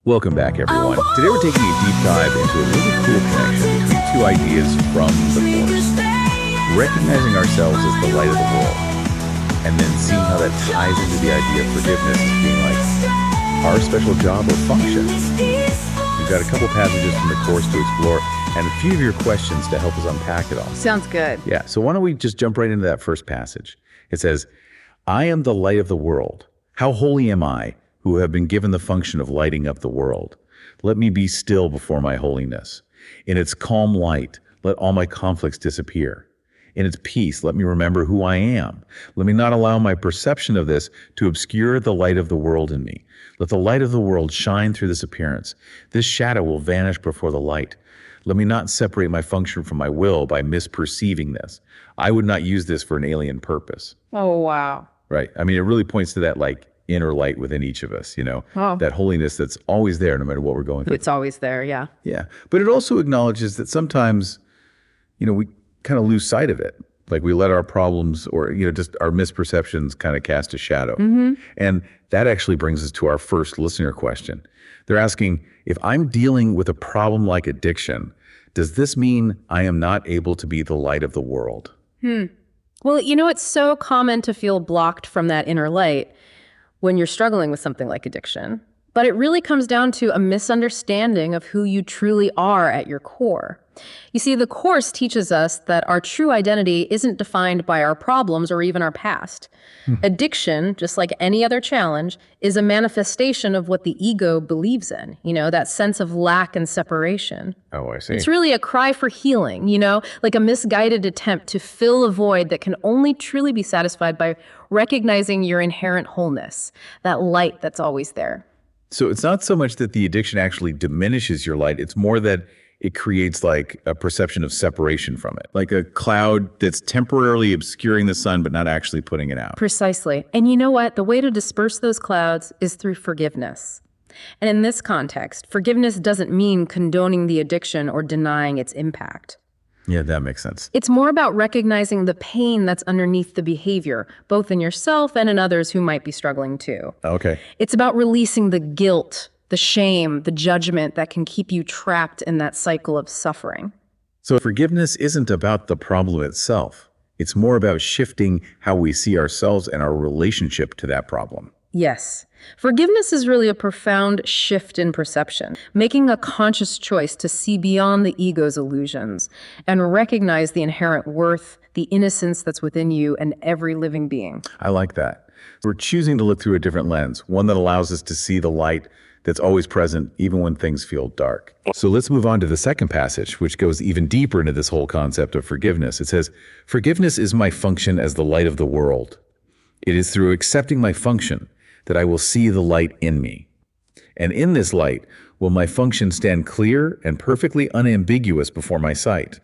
Welcome back, everyone. Today we're taking a deep dive into a really cool connection between two ideas from the course. Recognizing ourselves as the light of the world, and then seeing how that ties into the idea of forgiveness as being like our special job or function. We've got a couple passages from the course to explore, and a few of your questions to help us unpack it all. Sounds good. Yeah, so why don't we just jump right into that first passage. It says, I am the light of the world. How holy am I, who have been given the function of lighting up the world? Let me be still before my holiness. In its calm light, let all my conflicts disappear. In its peace, let me remember who I am. Let me not allow my perception of this to obscure the light of the world in me. Let the light of the world shine through this appearance. This shadow will vanish before the light. Let me not separate my function from my will by misperceiving this. I would not use this for an alien purpose. Oh, wow. Right. I mean, it really points to that like inner light within each of us, Oh. that holiness that's always there no matter what we're going through. It's always there, yeah. Yeah. But it also acknowledges that sometimes, we kind of lose sight of it. Like we let our problems or, just our misperceptions kind of cast a shadow. And that actually brings us to our first listener question. They're asking, if I'm dealing with a problem like addiction, does this mean I am not able to be the light of the world? Well, it's so common to feel blocked from that inner light when you're struggling with something like addiction. But it really comes down to a misunderstanding of who you truly are at your core. You see, the Course teaches us that our true identity isn't defined by our problems or even our past. Addiction, just like any other challenge, is a manifestation of what the ego believes in, that sense of lack and separation. Oh, I see. It's really a cry for healing, like a misguided attempt to fill a void that can only truly be satisfied by recognizing your inherent wholeness, that light that's always there. So it's not so much that the addiction actually diminishes your light. It's more that it creates like a perception of separation from it, like a cloud that's temporarily obscuring the sun, but not actually putting it out. Precisely. And you know what? The way to disperse those clouds is through forgiveness. And in this context, forgiveness doesn't mean condoning the addiction or denying its impact. Yeah, that makes sense. It's more about recognizing the pain that's underneath the behavior, both in yourself and in others who might be struggling too. Okay. It's about releasing the guilt, the shame, the judgment that can keep you trapped in that cycle of suffering. So forgiveness isn't about the problem itself. It's more about shifting how we see ourselves and our relationship to that problem. Yes. Forgiveness is really a profound shift in perception, making a conscious choice to see beyond the ego's illusions and recognize the inherent worth, the innocence that's within you and every living being. I like that. We're choosing to look through a different lens, one that allows us to see the light that's always present, even when things feel dark. So let's move on to the second passage, which goes even deeper into this whole concept of forgiveness. It says, forgiveness is my function as the light of the world. It is through accepting my function that I will see the light in me. And in this light will my function stand clear and perfectly unambiguous before my sight.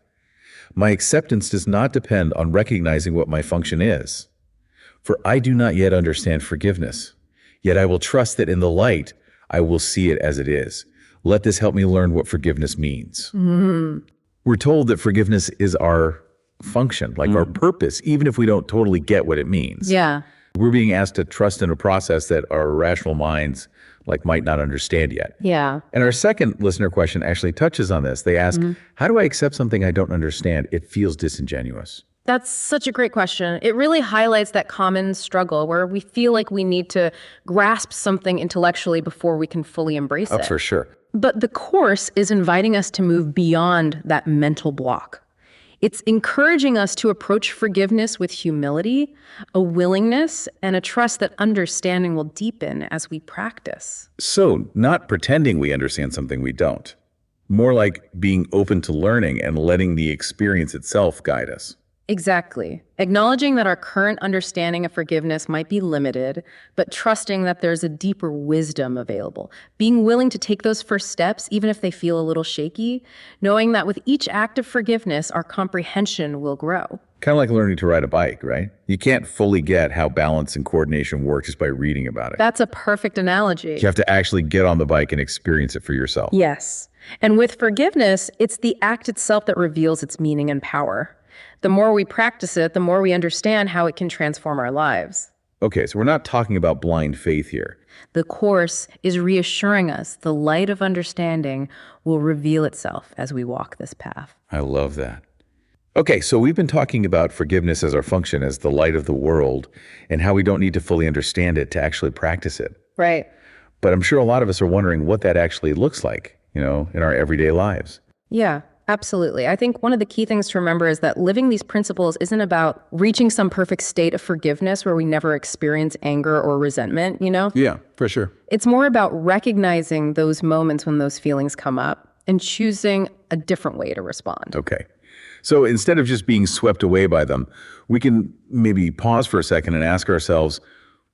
My acceptance does not depend on recognizing what my function is. For I do not yet understand forgiveness, yet I will trust that in the light I will see it as it is. Let this help me learn what forgiveness means. We're told that forgiveness is our function, like our purpose, even if we don't totally get what it means. Yeah. We're being asked to trust in a process that our rational minds might not understand yet. Yeah. And our second listener question actually touches on this. They ask, how do I accept something I don't understand? It feels disingenuous. That's such a great question. It really highlights that common struggle where we feel like we need to grasp something intellectually before we can fully embrace it. For sure. But the Course is inviting us to move beyond that mental block. It's encouraging us to approach forgiveness with humility, a willingness, and a trust that understanding will deepen as we practice. So not pretending we understand something we don't. More like being open to learning and letting the experience itself guide us. Exactly. Acknowledging that our current understanding of forgiveness might be limited, but trusting that there's a deeper wisdom available. Being willing to take those first steps, even if they feel a little shaky, knowing that with each act of forgiveness, our comprehension will grow. Kind of like learning to ride a bike, right? You can't fully get how balance and coordination work just by reading about it. That's a perfect analogy. You have to actually get on the bike and experience it for yourself. Yes. And with forgiveness, it's the act itself that reveals its meaning and power. The more we practice it, the more we understand how it can transform our lives. Okay, so we're not talking about blind faith here. The Course is reassuring us the light of understanding will reveal itself as we walk this path. I love that. Okay, so we've been talking about forgiveness as our function, as the light of the world, and how we don't need to fully understand it to actually practice it. Right. But I'm sure a lot of us are wondering what that actually looks like, in our everyday lives. Yeah, absolutely. I think one of the key things to remember is that living these principles isn't about reaching some perfect state of forgiveness where we never experience anger or resentment, Yeah, for sure. It's more about recognizing those moments when those feelings come up and choosing a different way to respond. Okay. So instead of just being swept away by them, we can maybe pause for a second and ask ourselves,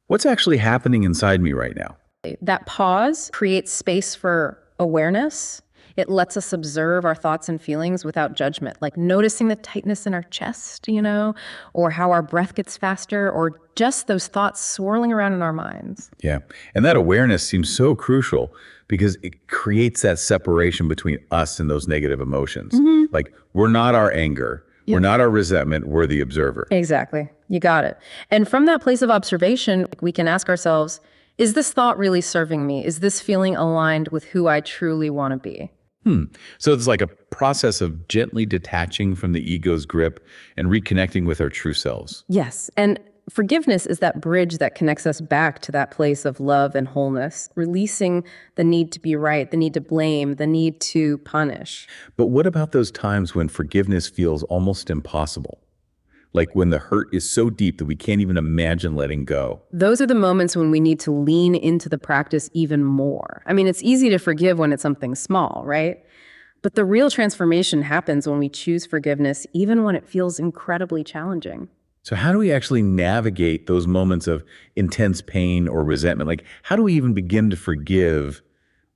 what's actually happening inside me right now? That pause creates space for awareness. It lets us observe our thoughts and feelings without judgment, like noticing the tightness in our chest, or how our breath gets faster, or just those thoughts swirling around in our minds. Yeah. And that awareness seems so crucial because it creates that separation between us and those negative emotions. Like, we're not our anger. We're not our resentment. We're the observer. Exactly. You got it. And from that place of observation, we can ask ourselves, is this thought really serving me? Is this feeling aligned with who I truly want to be? So it's like a process of gently detaching from the ego's grip and reconnecting with our true selves. Yes. And forgiveness is that bridge that connects us back to that place of love and wholeness, releasing the need to be right, the need to blame, the need to punish. But what about those times when forgiveness feels almost impossible? Like when the hurt is so deep that we can't even imagine letting go. Those are the moments when we need to lean into the practice even more. I mean, it's easy to forgive when it's something small, right? But the real transformation happens when we choose forgiveness, even when it feels incredibly challenging. So how do we actually navigate those moments of intense pain or resentment? Like, how do we even begin to forgive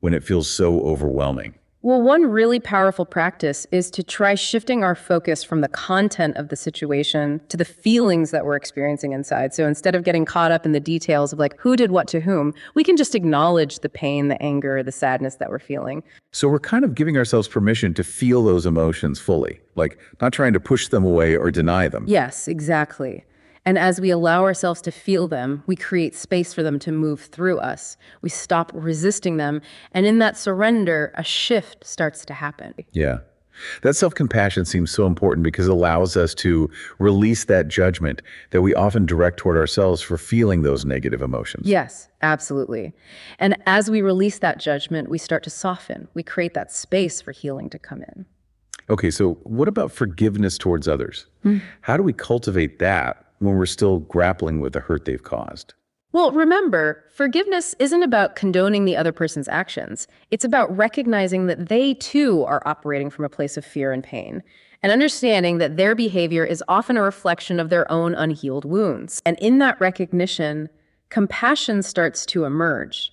when it feels so overwhelming? Well, one really powerful practice is to try shifting our focus from the content of the situation to the feelings that we're experiencing inside. So instead of getting caught up in the details of like who did what to whom, we can just acknowledge the pain, the anger, the sadness that we're feeling. So we're kind of giving ourselves permission to feel those emotions fully, like not trying to push them away or deny them. Yes, exactly. And as we allow ourselves to feel them, we create space for them to move through us. We stop resisting them. And in that surrender, a shift starts to happen. Yeah. That self-compassion seems so important because it allows us to release that judgment that we often direct toward ourselves for feeling those negative emotions. Yes, absolutely. And as we release that judgment, we start to soften. We create that space for healing to come in. Okay, so what about forgiveness towards others? How do we cultivate that when we're still grappling with the hurt they've caused? Well, remember, forgiveness isn't about condoning the other person's actions. It's about recognizing that they too are operating from a place of fear and pain, and understanding that their behavior is often a reflection of their own unhealed wounds. And in that recognition, compassion starts to emerge.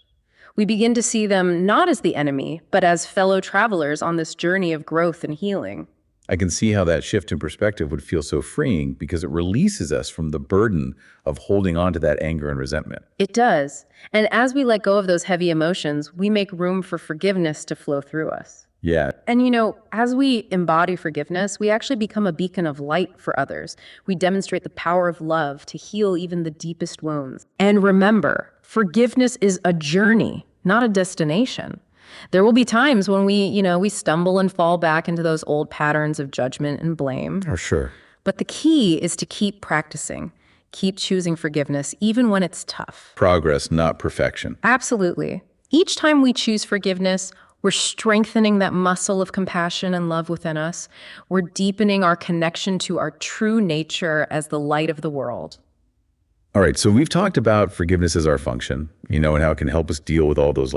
We begin to see them not as the enemy, but as fellow travelers on this journey of growth and healing. I can see how that shift in perspective would feel so freeing because it releases us from the burden of holding on to that anger and resentment. It does. And as we let go of those heavy emotions, we make room for forgiveness to flow through us. Yeah. And as we embody forgiveness, we actually become a beacon of light for others. We demonstrate the power of love to heal even the deepest wounds. And remember, forgiveness is a journey, not a destination. There will be times when we stumble and fall back into those old patterns of judgment and blame. For sure. But the key is to keep practicing, keep choosing forgiveness, even when it's tough. Progress, not perfection. Absolutely. Each time we choose forgiveness, we're strengthening that muscle of compassion and love within us. We're deepening our connection to our true nature as the light of the world. All right, so we've talked about forgiveness as our function, and how it can help us deal with all those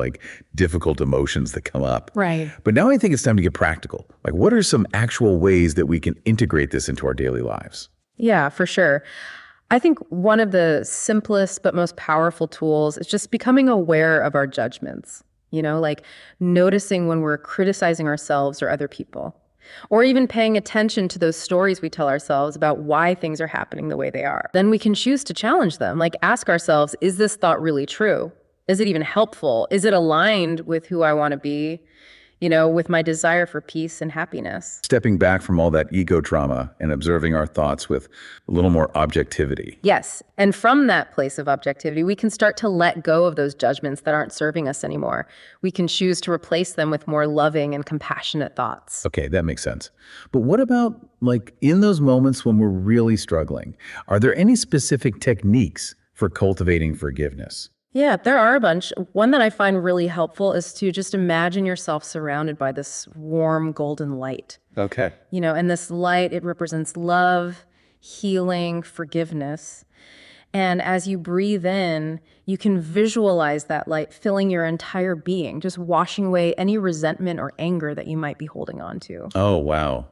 difficult emotions that come up. Right. But now I think it's time to get practical. Like, what are some actual ways that we can integrate this into our daily lives? Yeah, for sure. I think one of the simplest but most powerful tools is just becoming aware of our judgments, like noticing when we're criticizing ourselves or other people, or even paying attention to those stories we tell ourselves about why things are happening the way they are. Then we can choose to challenge them, like ask ourselves, is this thought really true? Is it even helpful? Is it aligned with who I want to be? with my desire for peace and happiness. Stepping back from all that ego trauma and observing our thoughts with a little more objectivity. Yes. And from that place of objectivity, we can start to let go of those judgments that aren't serving us anymore. We can choose to replace them with more loving and compassionate thoughts. Okay, that makes sense. But what about, like, in those moments when we're really struggling? Are there any specific techniques for cultivating forgiveness? Yeah, there are a bunch. One that I find really helpful is to just imagine yourself surrounded by this warm golden light. Okay. And this light, it represents love, healing, forgiveness. And as you breathe in, you can visualize that light filling your entire being, just washing away any resentment or anger that you might be holding on to. Oh, wow.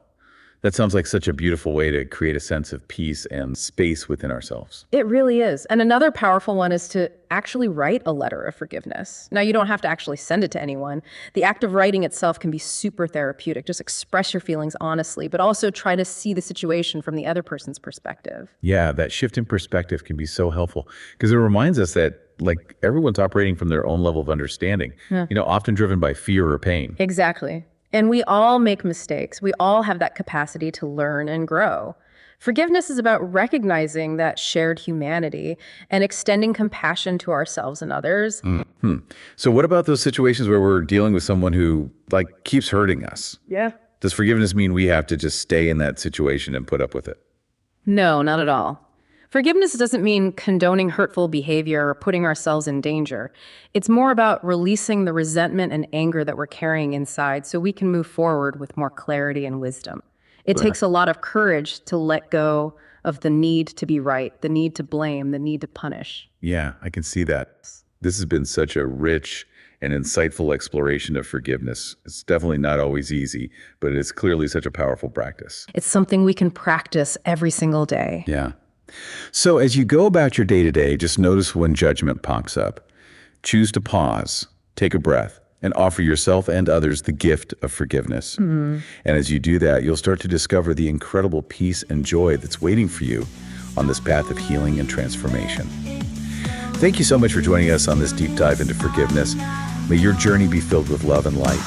That sounds like such a beautiful way to create a sense of peace and space within ourselves. It really is. And another powerful one is to actually write a letter of forgiveness. Now, you don't have to actually send it to anyone. The act of writing itself can be super therapeutic. Just express your feelings honestly, but also try to see the situation from the other person's perspective. Yeah, that shift in perspective can be so helpful because it reminds us that, like, everyone's operating from their own level of understanding, often driven by fear or pain. Exactly. And we all make mistakes. We all have that capacity to learn and grow. Forgiveness is about recognizing that shared humanity and extending compassion to ourselves and others. So what about those situations where we're dealing with someone who, like, keeps hurting us? Yeah. Does forgiveness mean we have to just stay in that situation and put up with it? No, not at all. Forgiveness doesn't mean condoning hurtful behavior or putting ourselves in danger. It's more about releasing the resentment and anger that we're carrying inside so we can move forward with more clarity and wisdom. It takes a lot of courage to let go of the need to be right, the need to blame, the need to punish. Yeah, I can see that. This has been such a rich and insightful exploration of forgiveness. It's definitely not always easy, but it's clearly such a powerful practice. It's something we can practice every single day. Yeah. So as you go about your day-to-day, just notice when judgment pops up. Choose to pause, take a breath, and offer yourself and others the gift of forgiveness. And as you do that, you'll start to discover the incredible peace and joy that's waiting for you on this path of healing and transformation. Thank you so much for joining us on this deep dive into forgiveness. May your journey be filled with love and light.